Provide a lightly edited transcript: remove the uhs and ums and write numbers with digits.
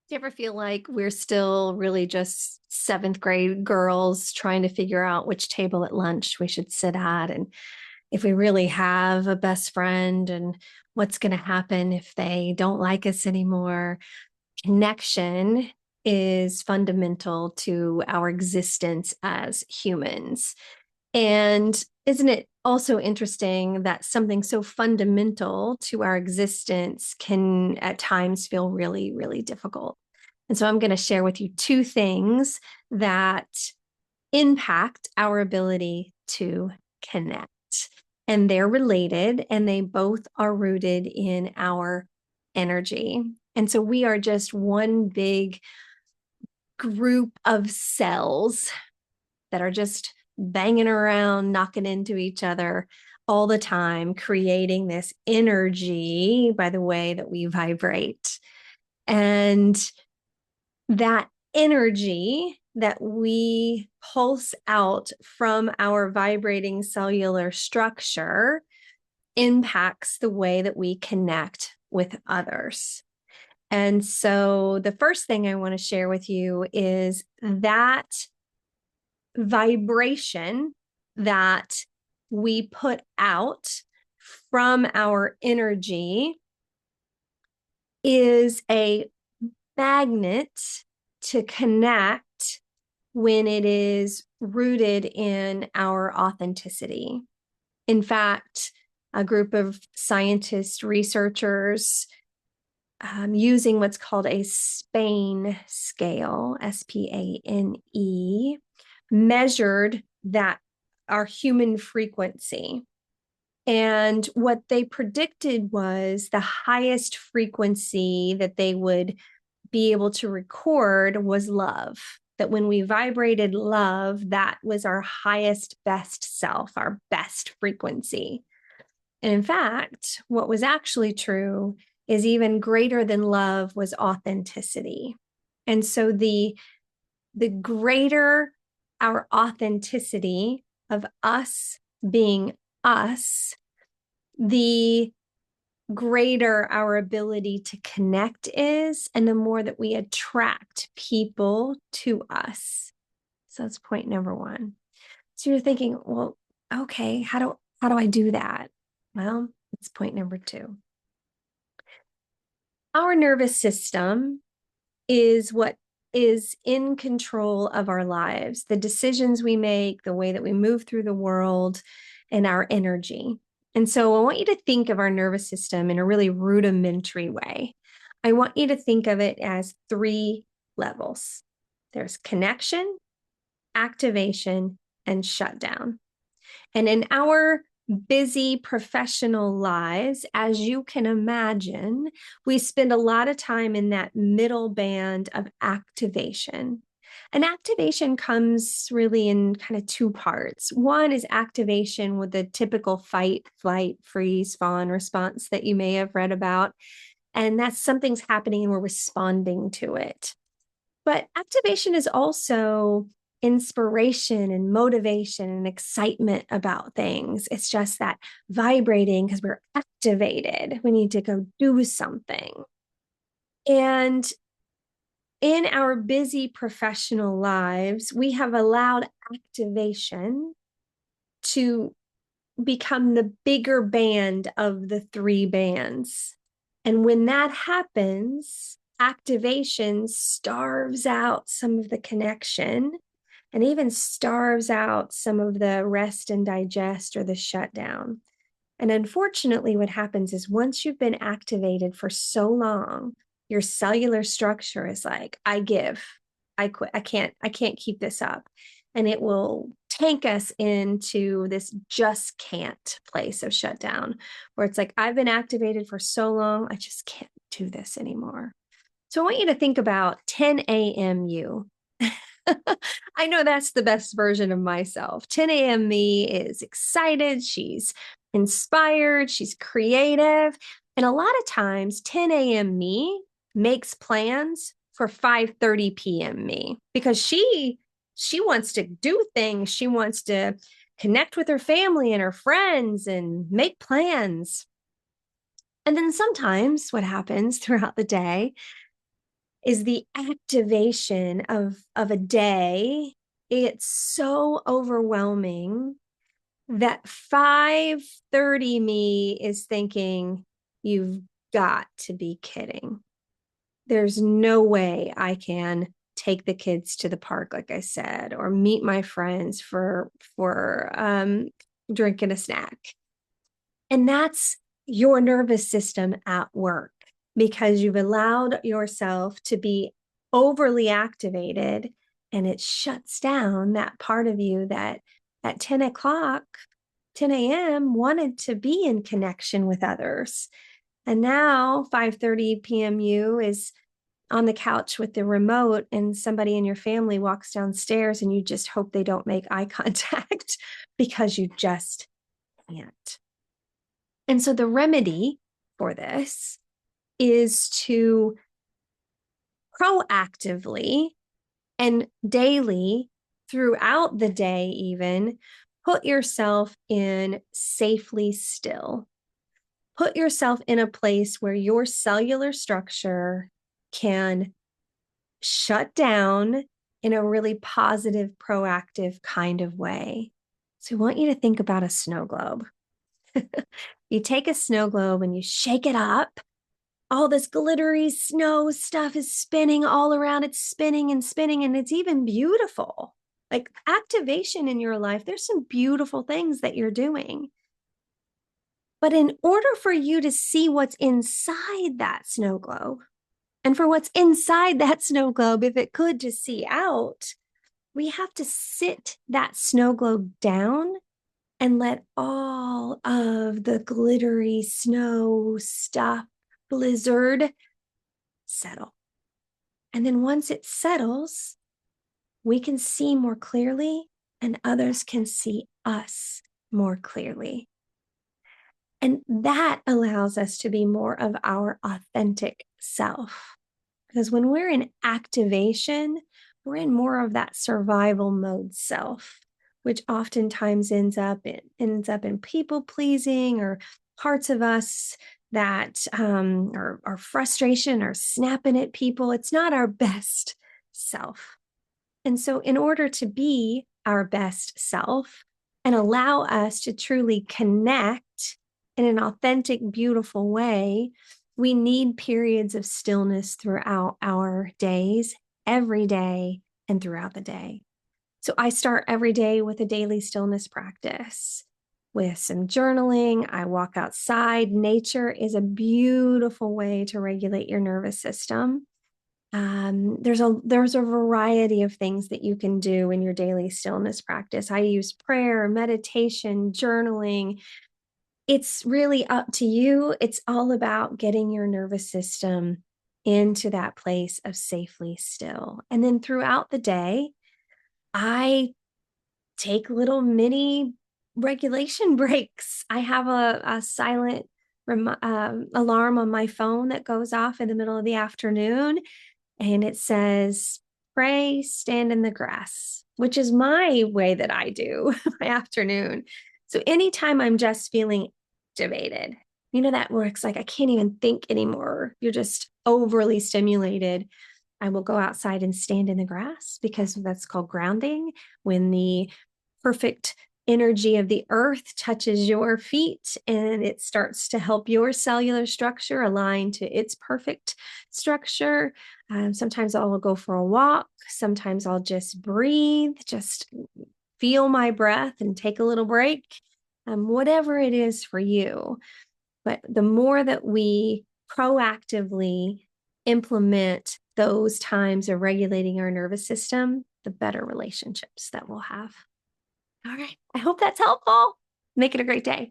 Do you ever feel like we're still really just seventh grade girls trying to figure out which table at lunch we should sit at, and if we really have a best friend, and what's going to happen if they don't like us anymore? Connection is fundamental to our existence as humans. And isn't it also interesting that something so fundamental to our existence can at times feel really, really difficult? And so I'm going to share with you two things that impact our ability to connect. And they're related, and they both are rooted in our energy. And so we are just one big group of cells that are just banging around, knocking into each other all the time, creating this energy by the way that we vibrate. And that energy that we pulse out from our vibrating cellular structure impacts the way that we connect with others. And so the first thing I want to share with you is that vibration that we put out from our energy is a magnet to connect when it is rooted in our authenticity. In fact, a group of scientists, researchers, using what's called a Spain scale, SPANE, measured that our human frequency. And what they predicted was the highest frequency that they would be able to record was love. That when we vibrated love, that was our highest, best self, our best frequency. And in fact, what was actually true is even greater than love was authenticity. And so the greater our authenticity of us being us, the greater our ability to connect is, and the more that we attract people to us. So that's point number one. So you're thinking, well, okay, how do I do that? Well, it's point number two. Our nervous system is what is in control of our lives, the decisions we make, the way that we move through the world, and our energy. And so I want you to think of our nervous system in a really rudimentary way. I want you to think of it as three levels. There's connection, activation, and shutdown. And in our busy professional lives, as you can imagine, we spend a lot of time in that middle band of activation. And activation comes really in kind of two parts. One is activation with the typical fight, flight, freeze, fawn response that you may have read about. And that's something's happening and we're responding to it. But activation is also inspiration and motivation and excitement about things. It's just that vibrating because we're activated. We need to go do something. And in our busy professional lives, we have allowed activation to become the bigger band of the three bands. And when that happens, activation starves out some of the connection and even starves out some of the rest and digest or the shutdown. And unfortunately, what happens is once you've been activated for so long, your cellular structure is like, I give, I quit, I can't keep this up. And it will tank us into this just can't place of shutdown, where it's like, I've been activated for so long, I just can't do this anymore. So I want you to think about 10 a.m. you. I know that's the best version of myself. 10 a.m. me is excited. She's inspired. She's creative. And a lot of times 10 a.m. me makes plans for 5:30 p.m. me because she wants to do things. She wants to connect with her family and her friends and make plans. And then sometimes what happens throughout the day is the activation of a day. It's so overwhelming that 5:30 me is thinking, you've got to be kidding. There's no way I can take the kids to the park, like I said, or meet my friends for drinking a snack. And that's your nervous system at work because you've allowed yourself to be overly activated, and it shuts down that part of you that at 10 o'clock, 10 a.m. wanted to be in connection with others. And now 5:30 p.m. you is on the couch with the remote, and somebody in your family walks downstairs and you just hope they don't make eye contact because you just can't. And so the remedy for this is to proactively and daily, throughout the day even, put yourself in safely still. Put yourself in a place where your cellular structure can shut down in a really positive, proactive kind of way. So I want you to think about a snow globe. You take a snow globe and you shake it up. All this glittery snow stuff is spinning all around. It's spinning and spinning, and it's even beautiful. Like activation in your life, there's some beautiful things that you're doing. But in order for you to see what's inside that snow globe, and for what's inside that snow globe, if it could just see out, we have to sit that snow globe down and let all of the glittery snow stuff, blizzard, settle. And then once it settles, we can see more clearly and others can see us more clearly. And that allows us to be more of our authentic self. Because when we're in activation, we're in more of that survival mode self, which oftentimes ends up in people pleasing or parts of us that are frustration or snapping at people. It's not our best self. And so in order to be our best self and allow us to truly connect in an authentic, beautiful way, we need periods of stillness throughout our days, every day, and throughout the day. So I start every day with a daily stillness practice with some journaling. I walk outside. Nature is a beautiful way to regulate your nervous system. There's a variety of things that you can do in your daily stillness practice. I use prayer, meditation, journaling. It's really up to you. It's all about getting your nervous system into that place of safely still. And then throughout the day, I take little mini regulation breaks. I have a silent alarm on my phone that goes off in the middle of the afternoon, and it says, pray, stand in the grass, which is my way that I do my afternoon. So anytime I'm just feeling activated, that works. Like I can't even think anymore. You're just overly stimulated. I will go outside and stand in the grass because that's called grounding. When the perfect energy of the earth touches your feet and it starts to help your cellular structure align to its perfect structure. Sometimes I'll go for a walk. Sometimes I'll just breathe, just feel my breath and take a little break, whatever it is for you. But the more that we proactively implement those times of regulating our nervous system, the better relationships that we'll have. All right. I hope that's helpful. Make it a great day.